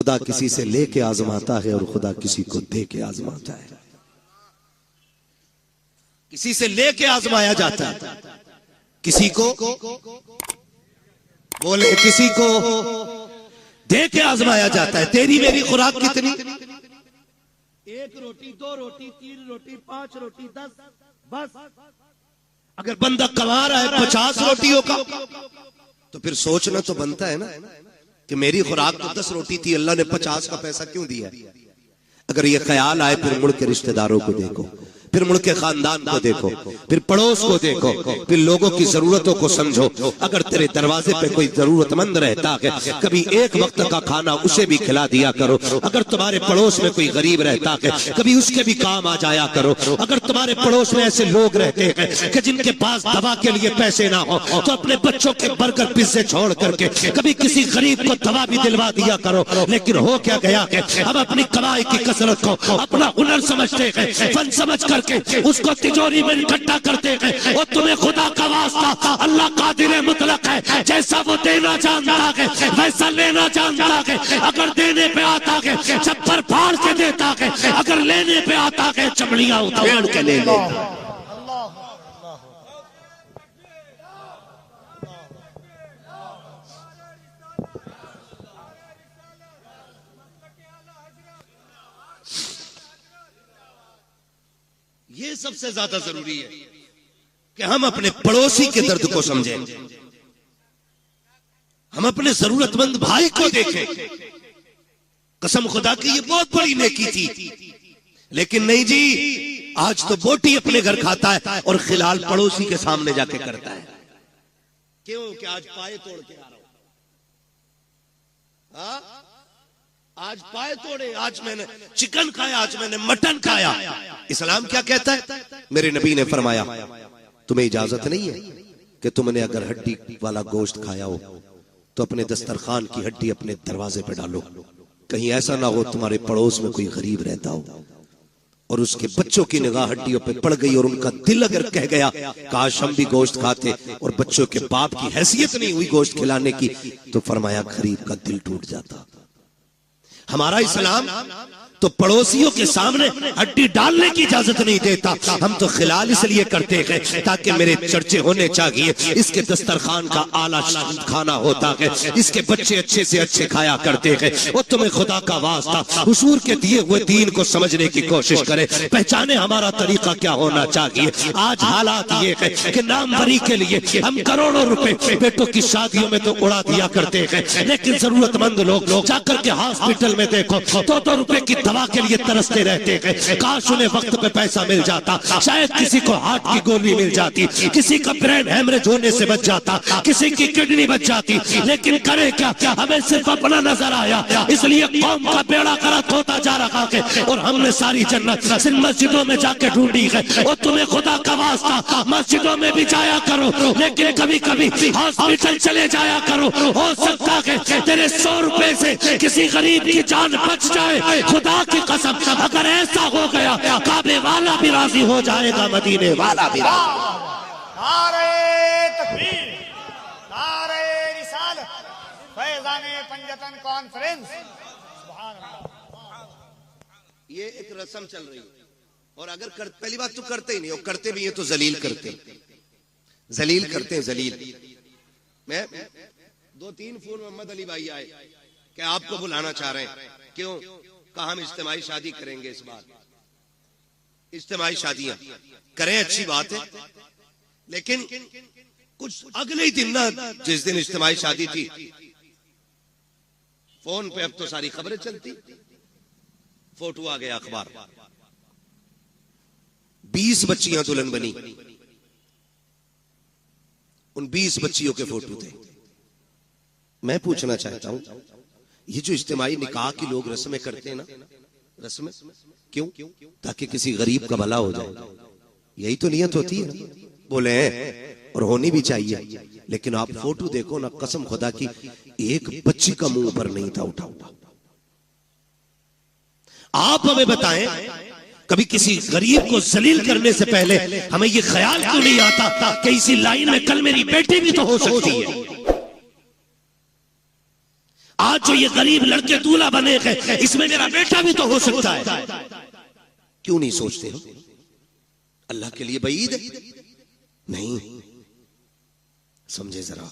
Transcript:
खुदा किसी से लेके आजमाता है और खुदा किसी को दे के आजमाता है। किसी से लेके आजमाया जाता है, किसी को बोले किसी को दे के आजमाया जाता है। तेरी मेरी खुराक कितनी? 1 रोटी, 2 रोटी, 3 रोटी, 5 रोटी, 10, बस। अगर बंदा कमा रहा है 50 रोटियों का, तो फिर सोचना तो बनता है ना कि मेरी खुराक तो 10 रोटी थी, अल्लाह ने 50 का पैसा क्यों दिया? अगर ये ख्याल आए, फिर मुड़ के रिश्तेदारों को देखो, फिर मुड़ के खानदान को देखो, फिर पड़ोस को देखो, फिर लोगों की जरूरतों को समझो। अगर तेरे दरवाजे पे कोई जरूरतमंद रहता है, कभी एक वक्त का खाना उसे भी खिला दिया करो। अगर तुम्हारे पड़ोस में कोई गरीब रहता है, कभी उसके भी काम आ जाया करो। अगर तुम्हारे पड़ोस में ऐसे लोग रहते हैं कि जिनके पास दवा के लिए पैसे ना हो, तो अपने बच्चों के बर्गर पिज्जे छोड़ करके कभी किसी गरीब को दवा भी दिलवा दिया करो। लेकिन हो क्या गया है, हम अपनी कमाई की कसरत को अपना हुनर समझते हैं, फन समझ करके उसको तिजोरी में इकट्ठा करते हैं। और तुम्हें खुदा का वास्ता, अल्लाह कादिर मुतलक है, जैसा वो देना जानता है वैसा लेना जानता है। अगर देने पे आता है चप्पर फाड़ के देता है, अगर लेने पे आता है चमड़ियां उधेड़ के ले लेता। ये सबसे ज्यादा जरूरी है कि हम अपने पड़ोसी के दर्द को समझें, हम अपने जरूरतमंद भाई को देखें। कसम खुदा की ये बहुत बड़ी नेकी थी, लेकिन नहीं जी, आज तो बोटी अपने घर खाता है और खिलाल पड़ोसी के सामने जाके करता है। क्यों? कि आज पाए तोड़ के आ रहा हूं, आज पाए तोड़े, आज मैंने चिकन खाया, आज मैंने मटन खाया। इस्लाम क्या कहता है? मेरे नबी ने फरमाया तुम्हें इजाजत नहीं है कि तुमने अगर हड्डी वाला गोश्त खाया हो तो अपने दस्तरखान की हड्डी अपने दरवाजे पे डालो। कहीं ऐसा ना हो तुम्हारे पड़ोस में कोई गरीब रहता हो और उसके बच्चों की निगाह हड्डियों पे पड़ गई और उनका दिल अगर कह गया काश हम भी गोश्त खाते, और बच्चों के बाप की हैसियत नहीं हुई गोश्त खिलाने की, तो फरमाया गरीब का दिल टूट जाता। हमारा इस्लाम तो पड़ोसियों के सामने हड्डी डालने की इजाजत नहीं देता। हम तो खिलाल इसलिए करते हैं ताकि मेरे चर्चे होने चाहिए, इसके दस्तरखान का आला खाना होता है, इसके बच्चे अच्छे से अच्छे खाया करते हैं। और तुम्हें खुदा का वास्ता हुजूर के दिए हुए दीन को समझने की कोशिश करें, पहचाने हमारा तरीका क्या होना चाहिए। आज हालात ये है कि नामवरी के लिए हम करोड़ों रुपए बेटों की शादियों में तो उड़ा दिया करते हैं, लेकिन जरूरतमंद लोग जाकर के हॉस्पिटल में देखो 2-2 रुपए की दवा के लिए तरसते रहते हैं। काश उन्हें वक्त पे पैसा मिल जाता, शायद किसी को हार्ट की गोली मिल जाती, किसी का ब्रेन हेमरेज होने से बच जाता, किसी की किडनी बच जाती। लेकिन करे क्या? हमें सिर्फ अपना नजर आया, इसलिए कौम का बेड़ा गर्क होता जा रहा है और हमने सारी जन्नत सिर्फ मस्जिदों में जाके ढूंढी है। और तुम्हें खुदा का वास्ता मस्जिदों में भी जाया करो, लेकिन कभी कभी हॉस्पिटल चले जाया करो। हो सकता है तेरे 100 रुपए से किसी गरीब की जान बच जाए। खुदा की कसम, अगर ऐसा हो गया काबे वाला भी राजी हो जाएगा, मदीने वाला भी। नारे तकबीर, नारे रिसालत, फैज़ाने पंजतन कॉन्फ्रेंस। सुभान अल्लाह। ये एक रस्म चल रही है, और अगर पहली बात तो करते ही नहीं, और करते भी हैं तो जलील करते हैं, जलील करते हैं, जलील। मैं 2-3 फोन मोहम्मद अली भाई आए कि आपको बुलाना चाह रहे हैं। क्यों? कहा हम इज्तिमाई शादी करेंगे इस बार। इज्तिमाई शादियां करें, अच्छी बात है, लेकिन कुछ अगले ही दिन ना, जिस दिन इज्तिमाई शादी थी, फोन पे अब तो सारी खबरें चलती, फोटो आ गया अखबार, 20 बच्चियां दुल्हन बनी, उन 20 बच्चियों के फोटो थे। मैं पूछना चाहता हूं, ये जो इज्तिमाई निकाह की लोग रस्में करते हैं ना, रस्में क्यों? ताकि किसी गरीब का भला हो जाए, यही तो नियत होती है। बोले हैं और होनी भी चाहिए, लेकिन आप फोटो देखो ना, कसम खुदा की एक बच्ची का मुंह पर नहीं था उठा। आप हमें बताएं, कभी किसी गरीब को जलील करने से पहले हमें ये ख्याल क्यों नहीं आता कि इसी लाइन में कल मेरी बेटी भी तो हो सकती है? आज जो ये गरीब लड़के दूल्हा बने हैं, इसमें मेरा बेटा भी तो हो सकता है। क्यों नहीं सोचते हम? अल्लाह के लिए बईद नहीं समझे जरा।